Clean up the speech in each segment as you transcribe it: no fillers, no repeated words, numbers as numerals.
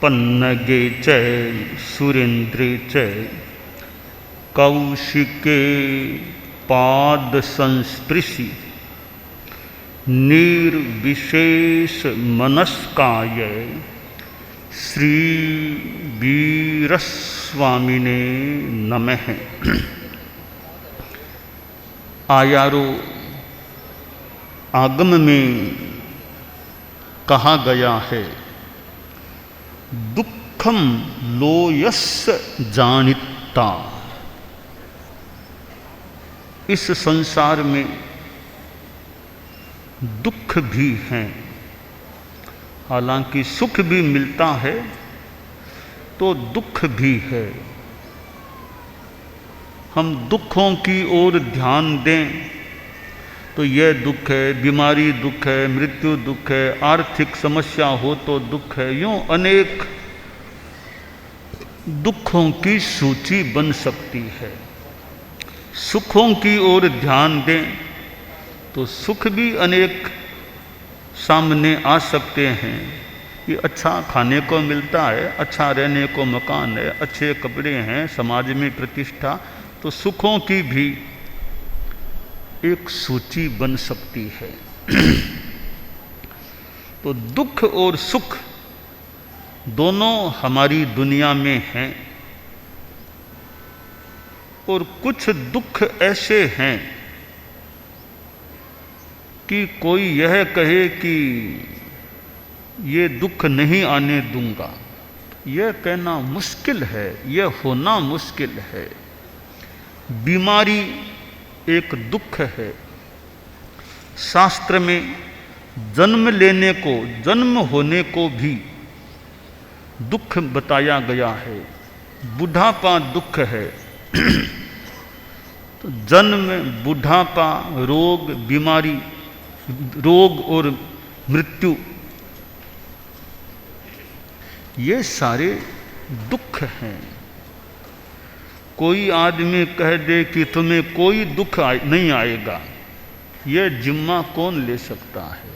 पन्नगे च सुरेन्द्रे च कौशिके पाद संस्पृशि निर्विशेष मनस्काय श्री वीरस्वामिने नमः। आयारो आगम में कहा गया है, दुखम लोयस्य जानिता। इस संसार में दुख भी हैं, हालांकि सुख भी मिलता है तो दुख भी है। हम दुखों की ओर ध्यान दें तो यह दुख है, बीमारी दुख है, मृत्यु दुख है, आर्थिक समस्या हो तो दुख है। यूं अनेक दुखों की सूची बन सकती है। सुखों की ओर ध्यान दें तो सुख भी अनेक सामने आ सकते हैं कि अच्छा खाने को मिलता है, अच्छा रहने को मकान है, अच्छे कपड़े हैं, समाज में प्रतिष्ठा, तो सुखों की भी एक सूची बन सकती है। तो दुख और सुख दोनों हमारी दुनिया में हैं, और कुछ दुख ऐसे हैं कि कोई यह कहे कि ये दुख नहीं आने दूंगा, यह कहना मुश्किल है, यह होना मुश्किल है। बीमारी एक दुख है। शास्त्र में जन्म लेने को, जन्म होने को भी दुख बताया गया है। बुढ़ापा दुख है। तो जन्म, बुढ़ापा, रोग, बीमारी, रोग और मृत्यु, ये सारे दुख हैं। कोई आदमी कह दे कि तुम्हें कोई दुख नहीं आएगा, यह जिम्मा कौन ले सकता है?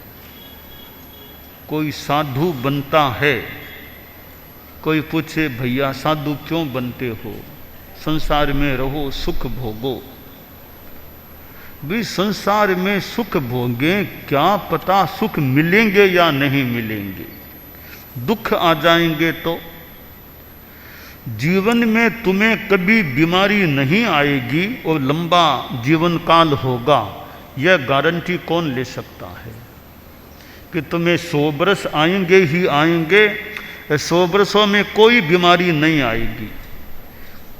कोई साधु बनता है, कोई पूछे भैया साधु क्यों बनते हो, संसार में रहो सुख भोगो। भी संसार में सुख भोगें, क्या पता सुख मिलेंगे या नहीं मिलेंगे। दुख आ जाएंगे तो जीवन में तुम्हें कभी बीमारी नहीं आएगी और लंबा जीवन काल होगा, यह गारंटी कौन ले सकता है? कि तुम्हें 100 वर्ष आएंगे ही आएंगे, 100 वर्षों में कोई बीमारी नहीं आएगी।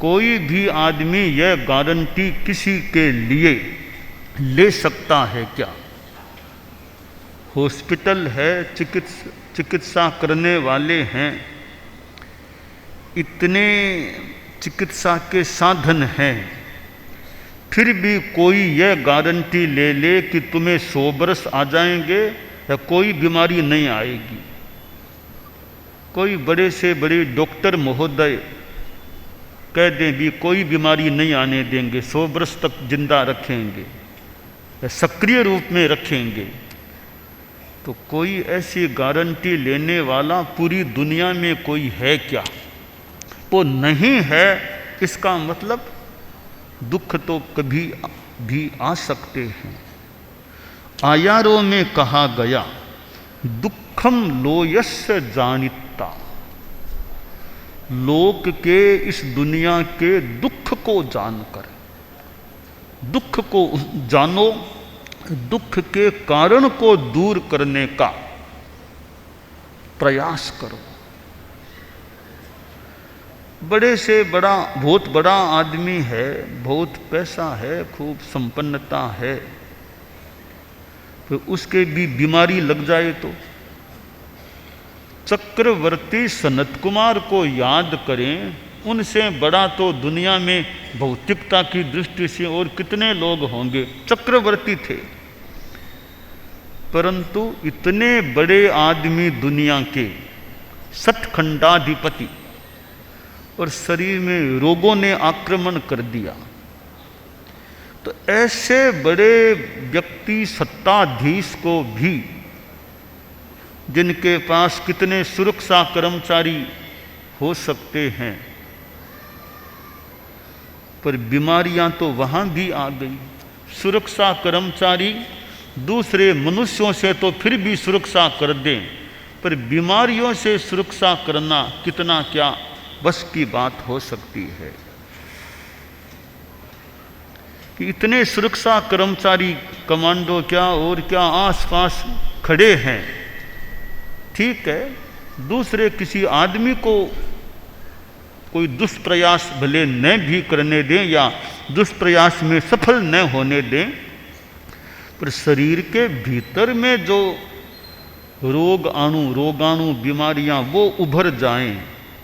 कोई भी आदमी यह गारंटी किसी के लिए ले सकता है क्या? हॉस्पिटल है, चिकित्सा करने वाले हैं, इतने चिकित्सा के साधन हैं, फिर भी कोई यह गारंटी ले ले कि तुम्हें 100 वर्ष आ जाएंगे या कोई बीमारी नहीं आएगी। कोई बड़े से बड़े डॉक्टर महोदय कह दें भी कोई बीमारी नहीं आने देंगे, 100 वर्ष तक जिंदा रखेंगे या सक्रिय रूप में रखेंगे, तो कोई ऐसी गारंटी लेने वाला पूरी दुनिया में कोई है क्या? वो नहीं है, इसका मतलब दुख तो कभी भी आ सकते हैं। आयारों में कहा गया, दुखम लोयस्य जानिता। लोक के इस दुनिया के दुख को जानकर, दुख को जानो, दुख के कारण को दूर करने का प्रयास करो। बड़े से बड़ा, बहुत बड़ा आदमी है, बहुत पैसा है, खूब संपन्नता है, तो उसके भी बीमारी लग जाए तो चक्रवर्ती सनत कुमार को याद करें, उनसे बड़ा तो दुनिया में भौतिकता की दृष्टि से और कितने लोग होंगे, चक्रवर्ती थे। परंतु इतने बड़े आदमी दुनिया के, सतखंडाधिपति, और शरीर में रोगों ने आक्रमण कर दिया। तो ऐसे बड़े व्यक्ति, सत्ताधीश को भी जिनके पास कितने सुरक्षा कर्मचारी हो सकते हैं, पर बीमारियां तो वहां भी आ गई। सुरक्षा कर्मचारी दूसरे मनुष्यों से तो फिर भी सुरक्षा कर दें, पर बीमारियों से सुरक्षा करना कितना क्या बस की बात हो सकती है कि इतने सुरक्षा कर्मचारी, कमांडो क्या और क्या आसपास खड़े हैं। ठीक है, दूसरे किसी आदमी को कोई दुष्प्रयास भले न भी करने दें या दुष्प्रयास में सफल न होने दें, पर शरीर के भीतर में जो रोगाणु बीमारियां वो उभर जाएं,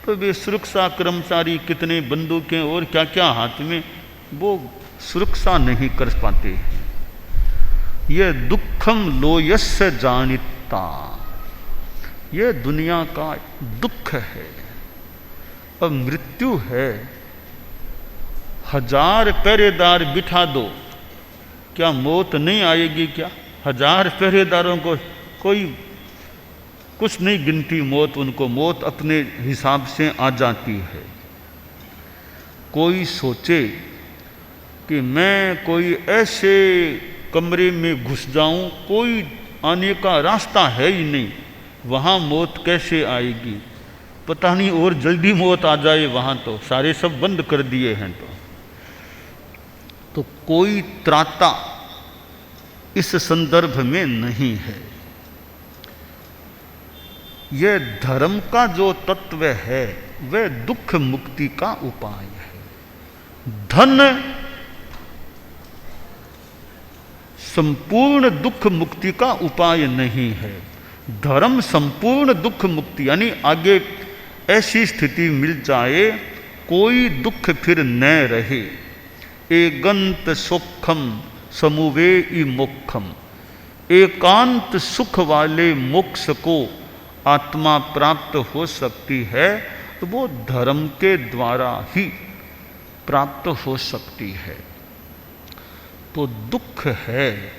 तो वे सुरक्षा कर्मचारी कितने बंदूकें और क्या क्या हाथ में, वो सुरक्षा नहीं कर पाते हैं। यह दुखम लोयस्य जानिता, यह दुनिया का दुख है। अब मृत्यु है, 1000 पहरेदार बिठा दो, क्या मौत नहीं आएगी? क्या 1000 पहरेदारों को कोई कुछ नहीं गिनती मौत, उनको मौत अपने हिसाब से आ जाती है। कोई सोचे कि मैं कोई ऐसे कमरे में घुस जाऊं, कोई आने का रास्ता है ही नहीं, वहाँ मौत कैसे आएगी? पता नहीं और जल्दी मौत आ जाए, वहाँ तो सारे सब बंद कर दिए हैं। तो कोई त्राता इस संदर्भ में नहीं है। यह धर्म का जो तत्व है वह दुख मुक्ति का उपाय है। धन संपूर्ण दुख मुक्ति का उपाय नहीं है। धर्म संपूर्ण दुख मुक्ति, यानी आगे ऐसी स्थिति मिल जाए कोई दुख फिर न रहे। एगंत सुखम समुवे मोक्षम, एकांत सुख वाले मोक्ष को आत्मा प्राप्त हो सकती है, तो वो धर्म के द्वारा ही प्राप्त हो सकती है। तो दुख है,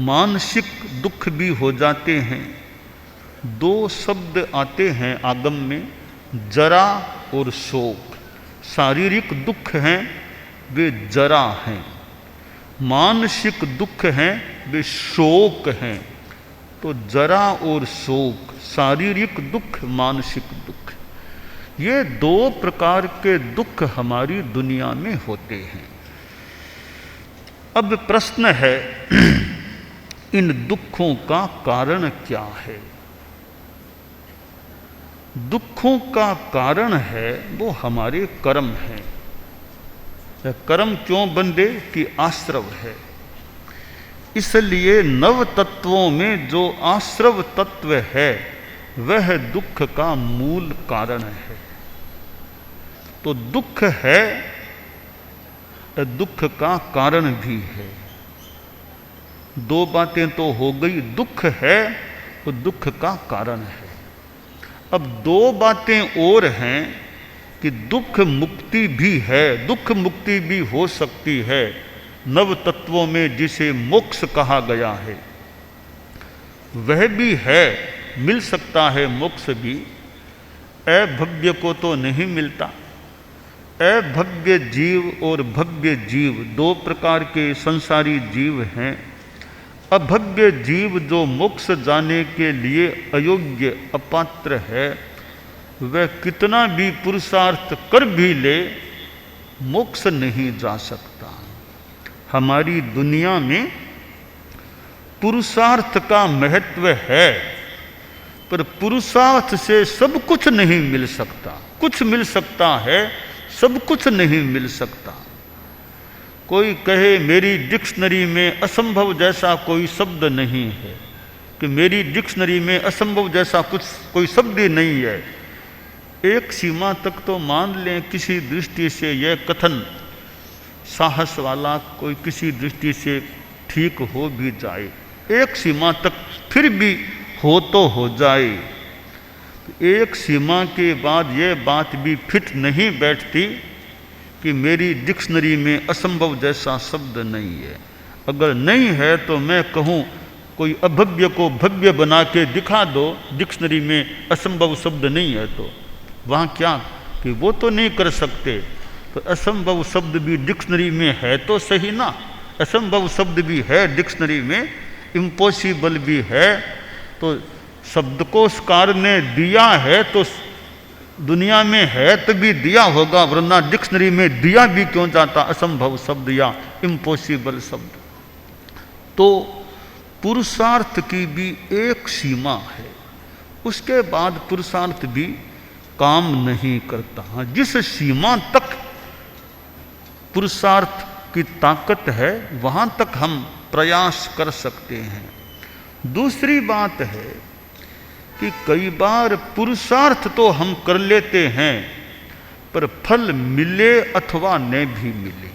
मानसिक दुख भी हो जाते हैं। 2 शब्द आते हैं आगम में, जरा और शोक। शारीरिक दुख हैं वे जरा हैं, मानसिक दुख हैं वे शोक हैं। तो जरा और शोक, शारीरिक दुख, मानसिक दुख, ये 2 प्रकार के दुख हमारी दुनिया में होते हैं। अब प्रश्न है इन दुखों का कारण क्या है? दुखों का कारण है वो हमारे कर्म है। कर्म क्यों बंधे? कि आश्रव है। इसलिए नव तत्वों में जो आश्रव तत्व है वह दुख का मूल कारण है। तो दुख है, दुख का कारण भी है। 2 बातें तो हो गई, दुख है तो दुख का कारण है। अब 2 बातें और हैं कि दुख मुक्ति भी है, दुख मुक्ति भी हो सकती है नव तत्वों में, जिसे मोक्ष कहा गया है वह भी है, मिल सकता है मोक्ष भी। अभव्य को तो नहीं मिलता। अभव्य जीव और भव्य जीव 2 प्रकार के संसारी जीव हैं। अभव्य जीव जो मोक्ष जाने के लिए अयोग्य, अपात्र है, वह कितना भी पुरुषार्थ कर भी ले मोक्ष नहीं जा सकता। हमारी दुनिया में पुरुषार्थ का महत्व है, पर पुरुषार्थ से सब कुछ नहीं मिल सकता। कुछ मिल सकता है, सब कुछ नहीं मिल सकता। कोई कहे मेरी डिक्शनरी में असंभव जैसा कोई शब्द नहीं है, कि मेरी डिक्शनरी में असंभव जैसा कोई शब्द ही नहीं है। एक सीमा तक तो मान लें किसी दृष्टि से यह कथन साहस वाला, कोई किसी दृष्टि से ठीक हो भी जाए, एक सीमा तक फिर भी हो तो हो जाए। एक सीमा के बाद यह बात भी फिट नहीं बैठती कि मेरी डिक्शनरी में असंभव जैसा शब्द नहीं है। अगर नहीं है तो मैं कहूँ कोई अभव्य को भव्य बना के दिखा दो, डिक्शनरी में असंभव शब्द नहीं है तो वहाँ क्या कि वो तो नहीं कर सकते, तो असंभव शब्द भी डिक्शनरी में है तो सही ना। असंभव शब्द भी है डिक्शनरी में, इम्पॉसिबल भी है, तो शब्दकोशकार ने दिया है तो दुनिया में है तो भी दिया होगा, वरना डिक्शनरी में दिया भी क्यों जाता असंभव शब्द या इम्पॉसिबल शब्द। तो पुरुषार्थ की भी एक सीमा है, उसके बाद पुरुषार्थ भी काम नहीं करता। जिस सीमा तक पुरुषार्थ की ताकत है वहाँ तक हम प्रयास कर सकते हैं। दूसरी बात है कि कई बार पुरुषार्थ तो हम कर लेते हैं पर फल मिले अथवा न भी मिले,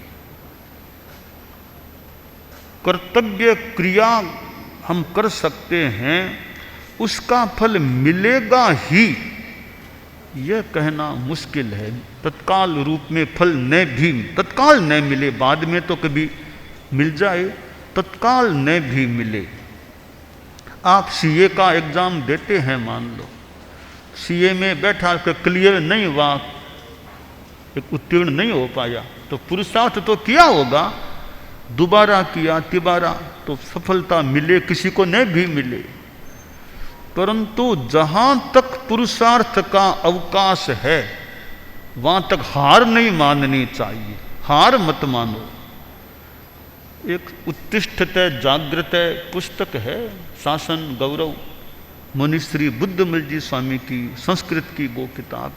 कर्तव्य क्रिया हम कर सकते हैं, उसका फल मिलेगा ही यह कहना मुश्किल है। तत्काल रूप में फल न भी तत्काल न मिले, बाद में तो कभी मिल जाए, तत्काल न भी मिले। आप सीए का एग्ज़ाम देते हैं, मान लो सीए में बैठा कर क्लियर नहीं हुआ, एक उत्तीर्ण नहीं हो पाया, तो पुरुषार्थ तो किया होगा, दोबारा किया, तिबारा, तो सफलता मिले, किसी को न भी मिले। परंतु जहां तक पुरुषार्थ का अवकाश है वहां तक हार नहीं माननी चाहिए, हार मत मानो। एक उत्तिष्ठते जागृते पुस्तक है, शासन गौरव, मुनिश्री बुद्धमल जी स्वामी की संस्कृत की वो किताब,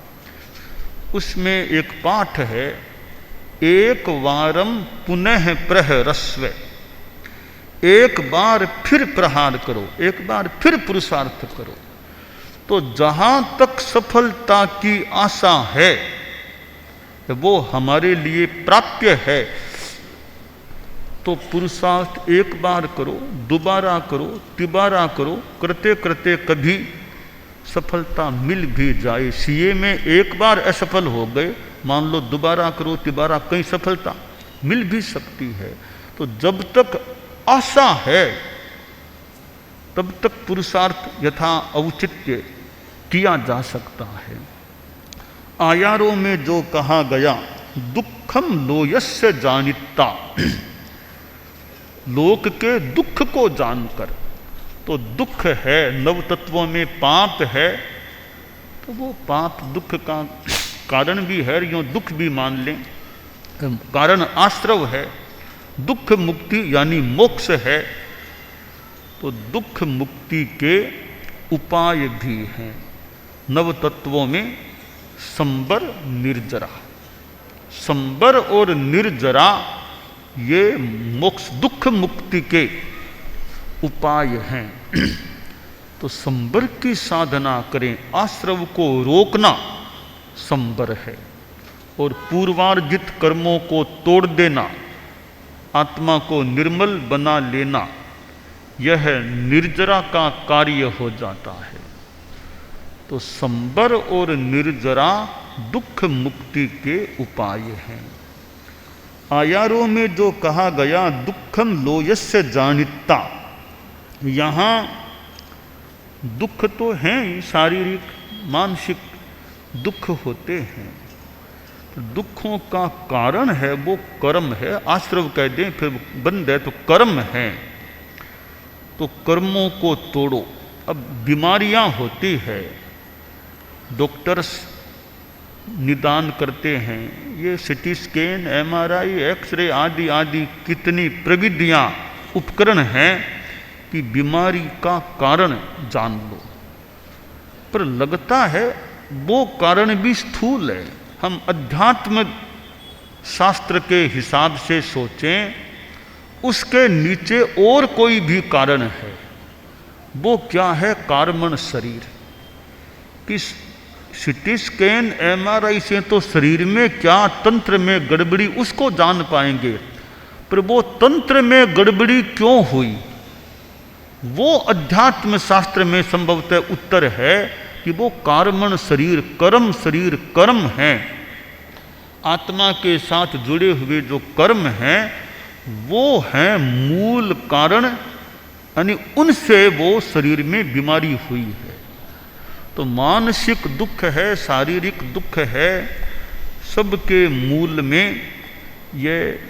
उसमें एक पाठ है, एक वारम पुनः प्रहरस्व, एक बार फिर प्रहार करो, एक बार फिर पुरुषार्थ करो। तो जहां तक सफलता की आशा है वो हमारे लिए प्राप्य है, तो पुरुषार्थ एक बार करो, दोबारा करो, तिबारा करो, करते करते कभी सफलता मिल भी जाए। सीए में एक बार असफल हो गए, मान लो दोबारा करो, तिबारा, कहीं सफलता मिल भी सकती है। तो जब तक आशा है तब तक पुरुषार्थ यथा औचित्य किया जा सकता है। आयारों में जो कहा गया, दुखम लोयस्य जानिता, लोक के दुख को जानकर, तो दुख है, नव तत्वों में पाप है, तो वो पाप दुख का कारण भी है, यूँ दुख भी मान लें, कारण आश्रव है। दुख मुक्ति यानी मोक्ष है, तो दुख मुक्ति के उपाय भी हैं। नव तत्वों में संबर निर्जरा, संबर और निर्जरा ये मोक्ष दुख मुक्ति के उपाय हैं। तो संबर की साधना करें, आश्रव को रोकना संबर है, और पूर्वार्जित कर्मों को तोड़ देना, आत्मा को निर्मल बना लेना, यह निर्जरा का कार्य हो जाता है। तो संबर और निर्जरा दुख मुक्ति के उपाय हैं। आयारों में जो कहा गया, दुखम लोयस्य जानिता, यहाँ दुख तो हैं ही, शारीरिक मानसिक दुख होते हैं, दुखों का कारण है वो कर्म है, आश्रव कह दें फिर बंद है तो कर्म है, तो कर्मों को तोड़ो। अब बीमारियां होती है, डॉक्टर्स निदान करते हैं, ये सिटी स्कैन, एमआरआई, एक्सरे आदि आदि कितनी प्रविधियां, उपकरण हैं कि बीमारी का कारण जान लो, पर लगता है वो कारण भी स्थूल है। हम अध्यात्म शास्त्र के हिसाब से सोचें, उसके नीचे और कोई भी कारण है, वो क्या है, कार्मण शरीर। कि सिटी स्कैन एमआरआई से तो शरीर में क्या तंत्र में गड़बड़ी उसको जान पाएंगे, पर वो तंत्र में गड़बड़ी क्यों हुई, वो अध्यात्म शास्त्र में संभवतः उत्तर है कि वो कार्मण शरीर, कर्म हैं। आत्मा के साथ जुड़े हुए जो कर्म हैं वो हैं मूल कारण यानी उनसे वो शरीर में बीमारी हुई है। तो मानसिक दुख है, शारीरिक दुख है, सबके मूल में ये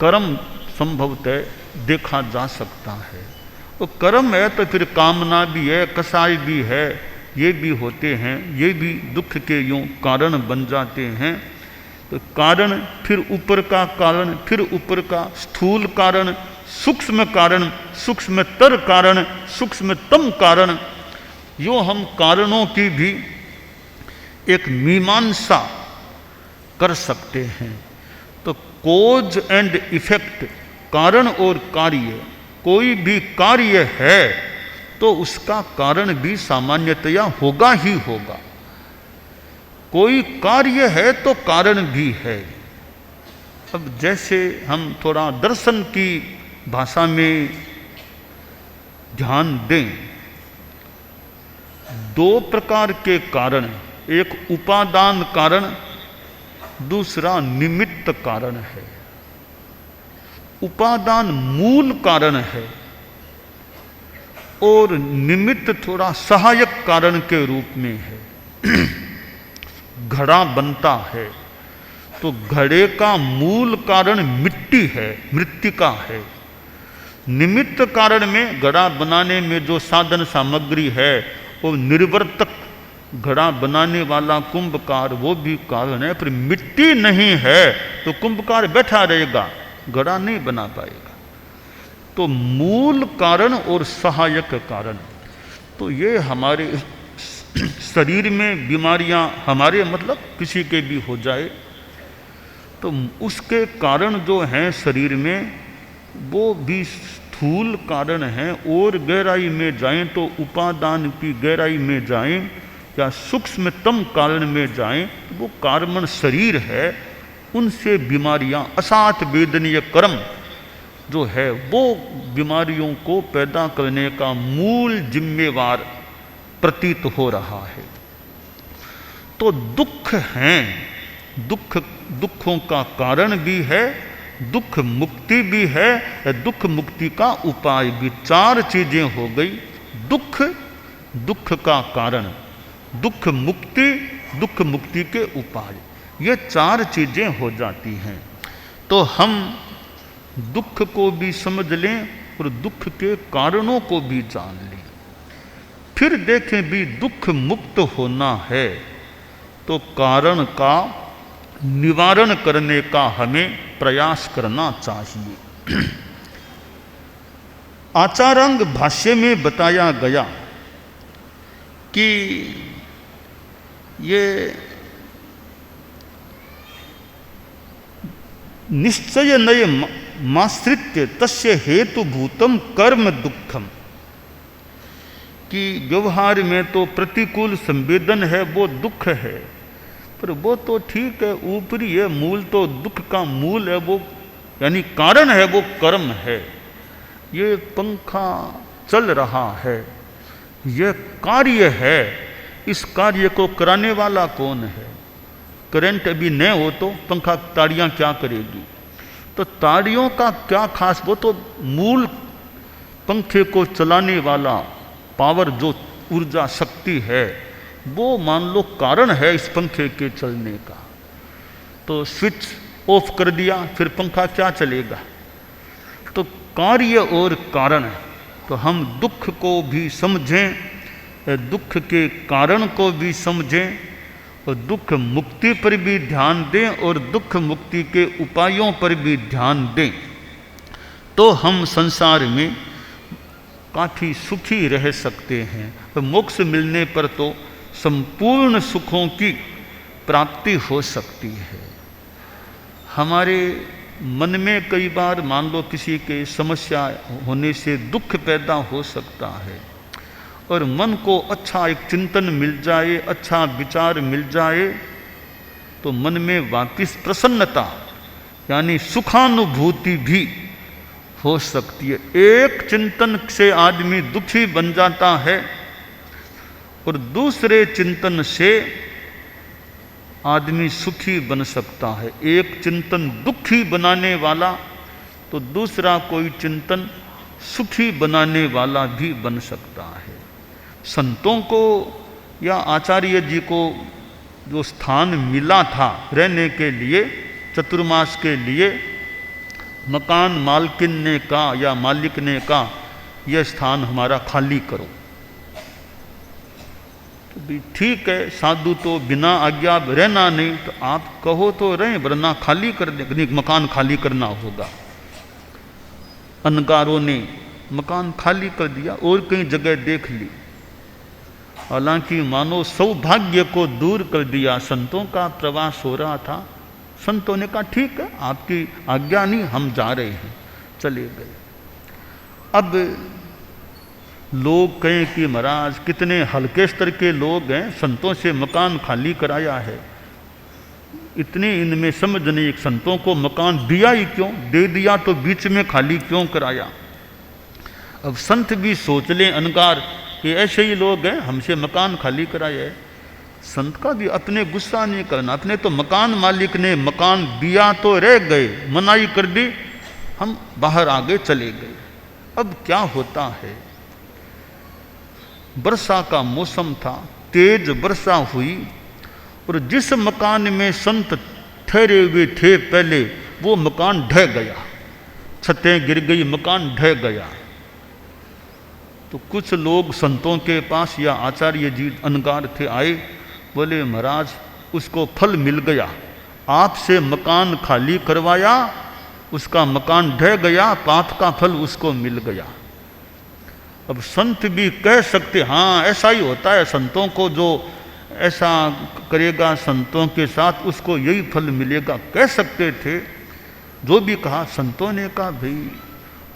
कर्म संभवतः देखा जा सकता है। तो कर्म है तो फिर कामना भी है, कसाय भी है, ये भी होते हैं, ये भी दुख के यूँ कारण बन जाते हैं। तो कारण, फिर ऊपर का कारण, फिर ऊपर का स्थूल कारण, सूक्ष्मतर कारण, सूक्ष्मतम कारण, यो हम कारणों की भी एक मीमांसा कर सकते हैं। तो कोज एंड इफेक्ट, कारण और कार्य, कोई भी कार्य है तो उसका कारण भी सामान्यतया होगा ही होगा। कोई कार्य है तो कारण भी है। अब जैसे हम थोड़ा दर्शन की भाषा में ध्यान दें, दो प्रकार के कारण, एक उपादान कारण, दूसरा निमित्त कारण है। उपादान मूल कारण है और निमित्त थोड़ा सहायक कारण के रूप में है। घड़ा बनता है तो घड़े का मूल कारण मिट्टी है, मृत्तिका है। निमित्त कारण में घड़ा बनाने में जो साधन सामग्री है वो निर्वर्तक, घड़ा बनाने वाला कुंभकार वो भी कारण है। पर मिट्टी नहीं है तो कुंभकार बैठा रहेगा, घड़ा नहीं बना पाएगा। तो मूल कारण और सहायक कारण, तो ये हमारे शरीर में बीमारियां, हमारे मतलब किसी के भी हो जाए तो उसके कारण जो हैं शरीर में वो भी स्थूल कारण हैं। और गहराई में जाएं तो उपादान की गहराई में जाएं या सूक्ष्मतम कारण में जाएं तो वो कार्बन शरीर है, उनसे बीमारियां, असात वेदनीय कर्म जो है वो बीमारियों को पैदा करने का मूल जिम्मेवार प्रतीत हो रहा है। तो दुख हैं, दुखों का कारण भी है, दुख मुक्ति भी है, दुख मुक्ति का उपाय भी। चार चीजें हो गई, दुख का कारण, दुख मुक्ति के उपाय, ये चार चीजें हो जाती हैं। तो हम दुख को भी समझ लें और दुख के कारणों को भी जान लें। फिर देखें भी दुख मुक्त होना है तो कारण का निवारण करने का हमें प्रयास करना चाहिए। आचारांग भाष्य में बताया गया कि ये निश्चय नय माश्रित्य तस्य हेतुभूतम कर्म दुखम, कि व्यवहार में तो प्रतिकूल संवेदन है वो दुख है, पर वो तो ठीक है, ऊपरी है, मूल तो दुख का मूल है वो, यानी कारण है वो कर्म है। ये पंखा चल रहा है, ये कार्य है, इस कार्य को कराने वाला कौन है? करंट अभी न हो तो पंखा ताड़ियाँ क्या करेगी? तो ताड़ियों का क्या खास, वो तो मूल पंखे को चलाने वाला पावर जो ऊर्जा शक्ति है वो मान लो कारण है इस पंखे के चलने का। तो स्विच ऑफ कर दिया फिर पंखा क्या चलेगा? तो कार्य और कारण, तो हम दुख को भी समझें, दुख के कारण को भी समझें और दुख मुक्ति पर भी ध्यान दें और दुख मुक्ति के उपायों पर भी ध्यान दें, तो हम संसार में काफ़ी सुखी रह सकते हैं। तो मोक्ष मिलने पर तो संपूर्ण सुखों की प्राप्ति हो सकती है। हमारे मन में कई बार मान लो किसी के समस्या होने से दुख पैदा हो सकता है, और मन को अच्छा एक चिंतन मिल जाए, अच्छा विचार मिल जाए, तो मन में वापिस प्रसन्नता यानी सुखानुभूति भी हो सकती है। एक चिंतन से आदमी दुखी बन जाता है और दूसरे चिंतन से आदमी सुखी बन सकता है। एक चिंतन दुखी बनाने वाला तो दूसरा कोई चिंतन सुखी बनाने वाला भी बन सकता है। संतों को या आचार्य जी को जो स्थान मिला था रहने के लिए, चतुर्मास के लिए, मकान मालकिन ने कहा या मालिक ने कहा यह स्थान हमारा खाली करो। तो भी ठीक है, साधु तो बिना आज्ञा रहना नहीं, तो आप कहो तो रहें, वरना खाली कर दे, मकान खाली करना होगा। अनगारों ने मकान खाली कर दिया और कई जगह देख ली, हालांकि मानो सौभाग्य को दूर कर दिया। संतों का प्रवास हो रहा था, संतों ने कहा ठीक है, आपकी आज्ञा नहीं, हम जा रहे हैं, चले गए। अब लोग कहें कि महाराज कितने हल्के स्तर के लोग हैं, संतों से मकान खाली कराया है। इतनी इनमें समझ नहीं, एक संतों को मकान दिया ही क्यों, दे दिया तो बीच में खाली क्यों कराया। अब संत भी सोच लें अनगार कि ऐसे ही लोग हैं, हमसे मकान खाली कराया है। संत का भी अपने गुस्सा नहीं करना, अपने तो मकान मालिक ने मकान दिया तो रह गए, मनाही कर दी, हम बाहर आ गए, चले गए। अब क्या होता है, वर्षा का मौसम था, तेज वर्षा हुई और जिस मकान में संत ठहरे हुए थे पहले, वो मकान ढह गया, छतें गिर गई, मकान ढह गया। तो कुछ लोग संतों के पास या आचार्य जी अनगार थे, आए, बोले महाराज उसको फल मिल गया, आपसे मकान खाली करवाया, उसका मकान ढह गया, पाप का फल उसको मिल गया। अब संत भी कह सकते हाँ ऐसा ही होता है, संतों को जो ऐसा करेगा संतों के साथ उसको यही फल मिलेगा, कह सकते थे। जो भी कहा, संतों ने कहा भाई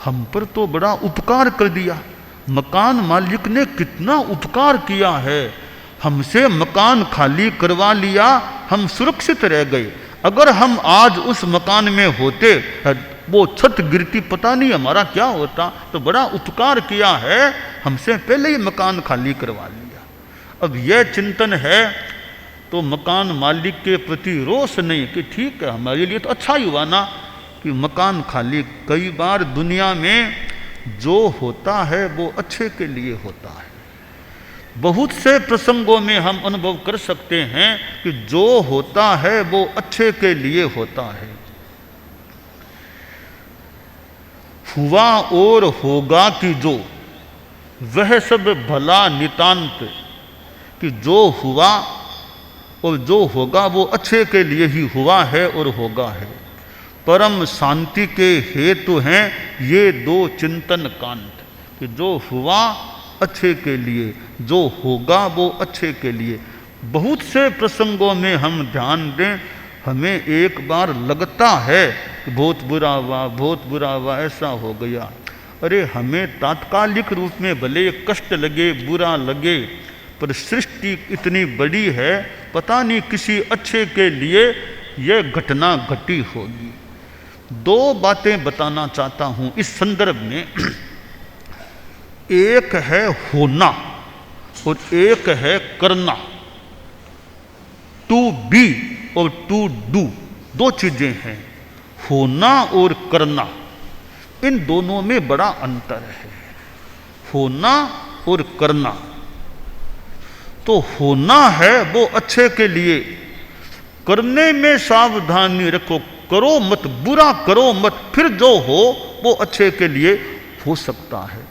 हम पर तो बड़ा उपकार कर दिया, मकान मालिक ने कितना उपकार किया है, हमसे मकान खाली करवा लिया, हम सुरक्षित रह गए। अगर हम आज उस मकान में होते, वो छत गिरती, पता नहीं हमारा क्या होता, तो बड़ा उपकार किया है, हमसे पहले ही मकान खाली करवा लिया। अब यह चिंतन है तो मकान मालिक के प्रति रोष नहीं कि ठीक है हमारे लिए तो अच्छा ही हुआ ना कि मकान खाली। कई बार दुनिया में जो होता है वो अच्छे के लिए होता है। बहुत से प्रसंगों में हम अनुभव कर सकते हैं कि जो होता है वो अच्छे के लिए होता है। हुआ और होगा कि जो, वह सब भला नितांत, कि जो हुआ और जो होगा वो अच्छे के लिए ही हुआ है और होगा है। परम शांति के हेतु हैं ये दो चिंतन कांत, कि जो हुआ अच्छे के लिए, जो होगा वो अच्छे के लिए। बहुत से प्रसंगों में हम ध्यान दें, हमें एक बार लगता है कि बहुत बुरा हुआ, बहुत बुरा हुआ, ऐसा हो गया। अरे हमें तात्कालिक रूप में भले कष्ट लगे, बुरा लगे, पर सृष्टि इतनी बड़ी है, पता नहीं किसी अच्छे के लिए यह घटना घटी होगी। दो बातें बताना चाहता हूं इस संदर्भ में। एक है होना और एक है करना। टू बी और टू डू, दो चीजें हैं, होना और करना। इन दोनों में बड़ा अंतर है, होना और करना। तो होना है वो अच्छे के लिए, करने में सावधानी रखो, करो मत, बुरा करो मत, फिर जो हो वो अच्छे के लिए हो सकता है।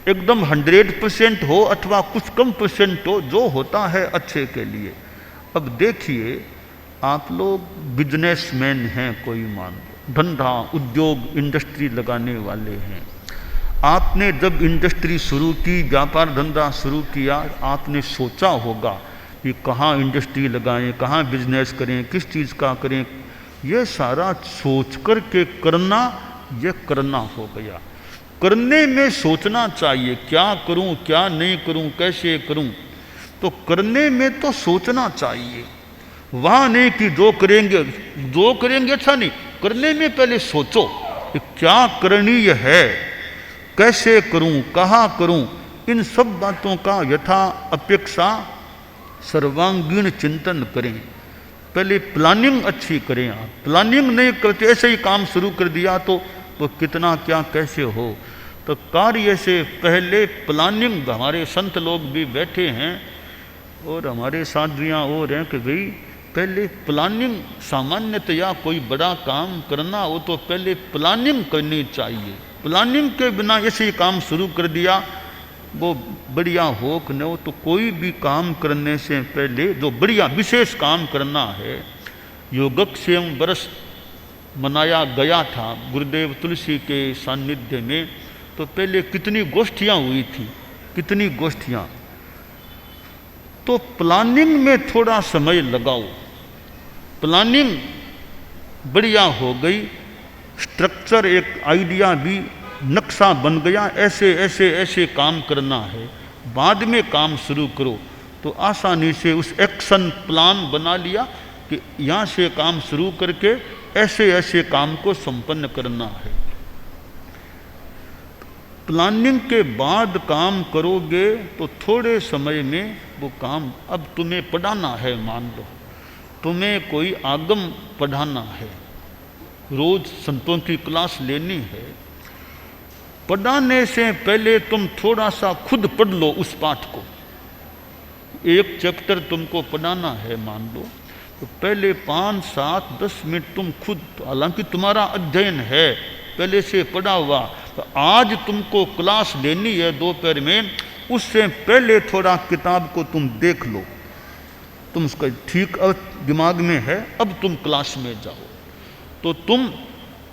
एकदम 100% हो अथवा कुछ कम % हो, जो होता है अच्छे के लिए। अब देखिए, आप लोग बिजनेसमैन हैं, कोई मान लो, धंधा उद्योग इंडस्ट्री लगाने वाले हैं। आपने जब इंडस्ट्री शुरू की, व्यापार धंधा शुरू किया, आपने सोचा होगा कि कहाँ इंडस्ट्री लगाएं, कहाँ बिजनेस करें, किस चीज़ का करें। ये सारा सोच कर के करना, ये करना हो गया। करने में सोचना चाहिए, क्या करूं, क्या नहीं करूं, कैसे करूं। तो करने में तो सोचना चाहिए, वहाँ नहीं कि जो करेंगे अच्छा नहीं। करने में पहले सोचो कि क्या करणीय है, कैसे करूं, कहाँ करूं। इन सब बातों का यथा अपेक्षा सर्वांगीण चिंतन करें। पहले प्लानिंग अच्छी करें। आप प्लानिंग नहीं करते, ऐसे ही काम शुरू कर दिया तो वो कितना क्या कैसे हो। तो कार्य से पहले प्लानिंग, हमारे संत लोग भी बैठे हैं और हमारे साधुयाँ और हैं कि भाई पहले प्लानिंग, सामान्यतया कोई बड़ा काम करना हो तो पहले प्लानिंग करनी चाहिए। प्लानिंग के बिना ऐसे काम शुरू कर दिया, वो बढ़िया हो कि न हो, तो कोई भी काम करने से पहले जो बढ़िया विशेष काम करना है, योगक्षेम वर्ष मनाया गया था गुरुदेव तुलसी के सानिध्य में, तो पहले कितनी गोष्ठियाँ हुई थी, कितनी गोष्ठियाँ। तो प्लानिंग में थोड़ा समय लगाओ, प्लानिंग बढ़िया हो गई, स्ट्रक्चर एक आइडिया भी, नक्शा बन गया, ऐसे ऐसे ऐसे काम करना है, बाद में काम शुरू करो, तो आसानी से उस एक्शन प्लान बना लिया कि यहाँ से काम शुरू करके ऐसे ऐसे काम को संपन्न करना है। प्लानिंग के बाद काम करोगे तो थोड़े समय में वो काम, अब तुम्हें पढ़ाना है, मान लो तुम्हें कोई आगम पढ़ाना है, रोज संतों की क्लास लेनी है, पढ़ाने से पहले तुम थोड़ा सा खुद पढ़ लो उस पाठ को। एक चैप्टर तुमको पढ़ाना है मान लो, तो पहले 5, 7, 10 मिनट तुम खुद, हालांकि तुम्हारा अध्ययन है पहले से पढ़ा हुआ, तो आज तुमको क्लास लेनी है दोपहर में, उससे पहले थोड़ा किताब को तुम देख लो, तुम उसका ठीक दिमाग में है, अब तुम क्लास में जाओ तो तुम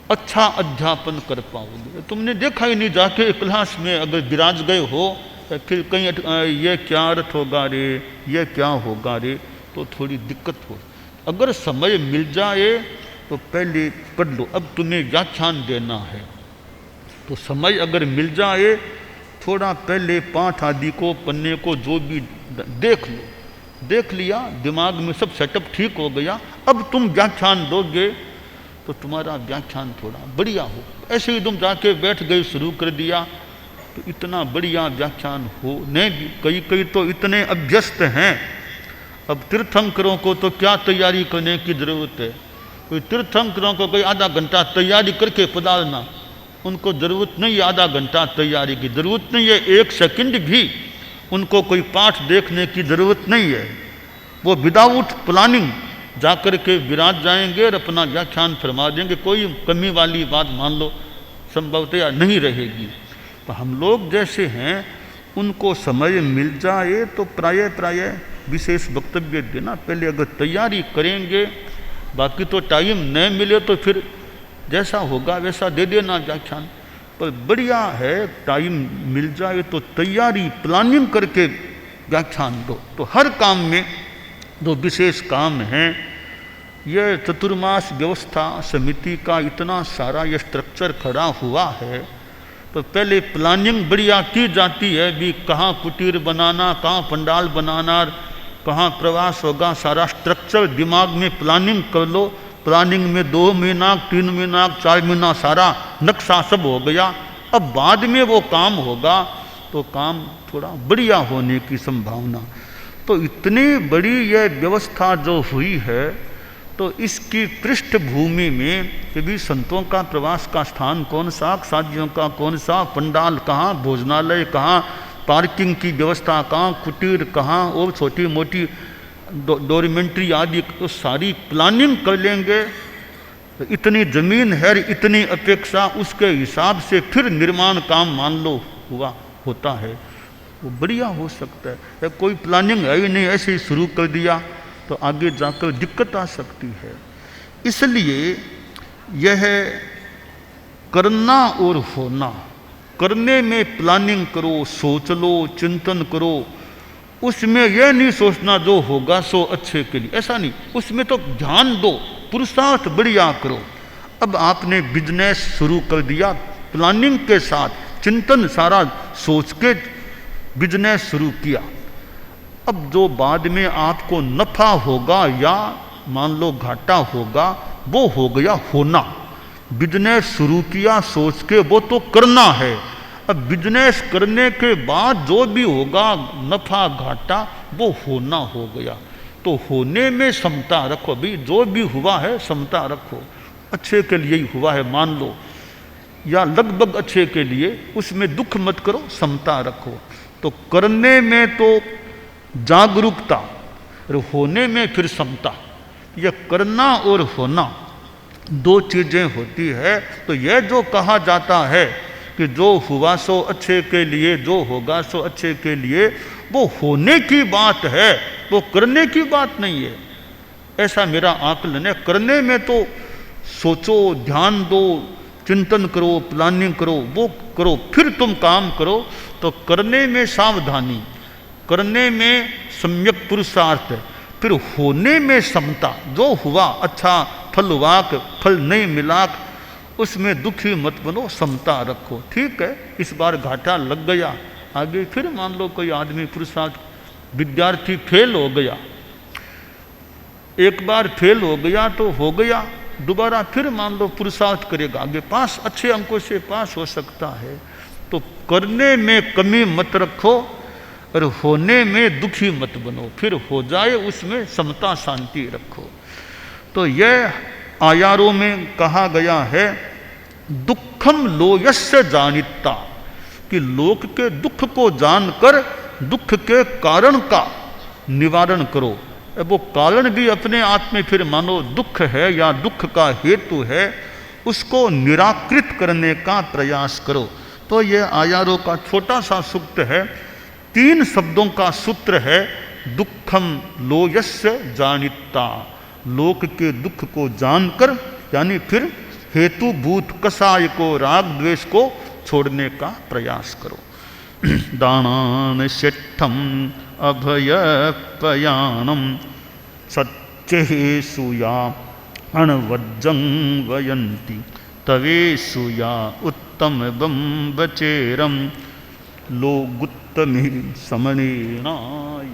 अच्छा अध्यापन कर पाओगे। तुमने देखा ही नहीं जाके क्लास में, अगर विराज गए हो फिर कहीं ये क्या अर्थ होगा रे, ये क्या होगा रे, तो थोड़ी दिक्कत हो। अगर समय मिल जाए तो पहले पढ़ लो। अब तुम्हें व्याख्यान देना है तो समय अगर मिल जाए, थोड़ा पहले पाठ आदि को, पन्ने को जो भी देख लो, देख लिया, दिमाग में सब सेटअप ठीक हो गया, अब तुम व्याख्यान दोगे तो तुम्हारा व्याख्यान थोड़ा बढ़िया हो। ऐसे ही तुम जाके बैठ गए, शुरू कर दिया, तो इतना बढ़िया व्याख्यान हो नहीं। कई कई तो इतने अभ्यस्त हैं, अब तीर्थंकरों को तो क्या तैयारी करने की ज़रूरत है। कोई तीर्थंकरों को कोई आधा घंटा तैयारी करके पधारना, उनको ज़रूरत नहीं है, आधा घंटा तैयारी की ज़रूरत नहीं है, 1 सेकंड भी उनको कोई पाठ देखने की ज़रूरत नहीं है। वो विदाउट प्लानिंग जाकर के विराज जाएंगे और अपना व्याख्यान फरमा देंगे, कोई कमी वाली बात मान लो संभवतया नहीं रहेगी। तो हम लोग जैसे हैं, उनको समय मिल जाए तो प्रायः विशेष वक्तव्य देना, पहले अगर तैयारी करेंगे, बाकी तो टाइम न मिले तो फिर जैसा होगा वैसा दे देना व्याख्यान। पर बढ़िया है टाइम मिल जाए तो तैयारी, प्लानिंग करके व्याख्यान दो। तो हर काम में जो विशेष काम हैं, यह चतुर्मास व्यवस्था समिति का इतना सारा ये स्ट्रक्चर खड़ा हुआ है, तो पहले प्लानिंग बढ़िया की जाती है भी, कहाँ कुटीर बनाना, कहाँ पंडाल बनाना, कहाँ प्रवास होगा, सारा स्ट्रक्चर दिमाग में प्लानिंग कर लो। प्लानिंग में 2 महीना, 3 महीना, 4 महीना सारा नक्शा सब हो गया। अब बाद में वो काम होगा तो काम थोड़ा बढ़िया होने की संभावना। तो इतनी बड़ी यह व्यवस्था जो हुई है, तो इसकी पृष्ठभूमि में कभी संतों का प्रवास का स्थान कौन सा, साधियों का कौन सा, पंडाल कहाँ, भोजनालय कहाँ, पार्किंग की व्यवस्था कहाँ, कुटीर कहाँ, और छोटी मोटी डोरमेंट्री आदि, तो सारी प्लानिंग कर लेंगे। तो इतनी ज़मीन है, इतनी अपेक्षा, उसके हिसाब से फिर निर्माण काम मान लो हुआ होता है, वो बढ़िया हो सकता है। कोई प्लानिंग है ही नहीं, ऐसे ही शुरू कर दिया तो आगे जाकर दिक्कत आ सकती है। इसलिए यह करना और होना, करने में प्लानिंग करो, सोच लो, चिंतन करो, उसमें यह नहीं सोचना जो होगा सो अच्छे के लिए, ऐसा नहीं, उसमें तो ध्यान दो, पुरुषार्थ बढ़िया करो। अब आपने बिजनेस शुरू कर दिया, प्लानिंग के साथ, चिंतन सारा सोच के बिजनेस शुरू किया। अब जो बाद में आपको नफा होगा या मान लो घाटा होगा, वो हो गया होना। बिजनेस शुरू किया सोच के, वो तो करना है। अब बिजनेस करने के बाद जो भी होगा नफा घाटा, वो होना हो गया। तो होने में समता रखो, भी जो भी हुआ है समता रखो, अच्छे के लिए ही हुआ है मान लो। या लगभग अच्छे के लिए, उसमें दुख मत करो, समता रखो। तो करने में तो जागरूकता और होने में फिर समता। यह करना और होना दो चीजें होती है। तो यह जो कहा जाता है कि जो हुआ सो अच्छे के लिए, जो होगा सो अच्छे के लिए, वो होने की बात है, वो करने की बात नहीं है। ऐसा मेरा आकलन है। करने में तो सोचो, ध्यान दो, चिंतन करो, प्लानिंग करो, वो करो, फिर तुम काम करो। तो करने में सावधानी, करने में सम्यक पुरुषार्थ, फिर होने में समता। जो हुआ अच्छा, फल हुआ फल नहीं मिला, उसमें दुखी मत बनो, समता रखो। ठीक है, इस बार घाटा लग गया, आगे फिर मान लो कोई आदमी पुरुषार्थ, विद्यार्थी फेल हो गया, एक बार फेल हो गया तो हो गया, दोबारा फिर मान लो पुरुषार्थ करेगा, आगे पास, अच्छे अंकों से पास हो सकता है। तो करने में कमी मत रखो और होने में दुखी मत बनो, फिर हो जाए उसमें समता शांति रखो। तो यह आयारों में कहा गया है, दुखम लोयस्य जानिता, कि लोक के दुख को जानकर दुख के कारण का निवारण करो। वो कारण भी अपने आप में फिर मानो दुख है या दुख का हेतु है, उसको निराकृत करने का प्रयास करो। तो ये आयारों का छोटा सा सूक्त है, 3 शब्दों का सूत्र है। दुखम लोयस्य जानिता, लोक के दुख को जानकर, यानी फिर हेतुभूत कषाय को, राग द्वेष को छोड़ने का प्रयास करो। दानान शिष्ठम अभयपयानम सच्चेषु या अणवज्जं वयन्ति तवेषु या उत्तमं बचेरम लोगुत्तमे समनेनाय।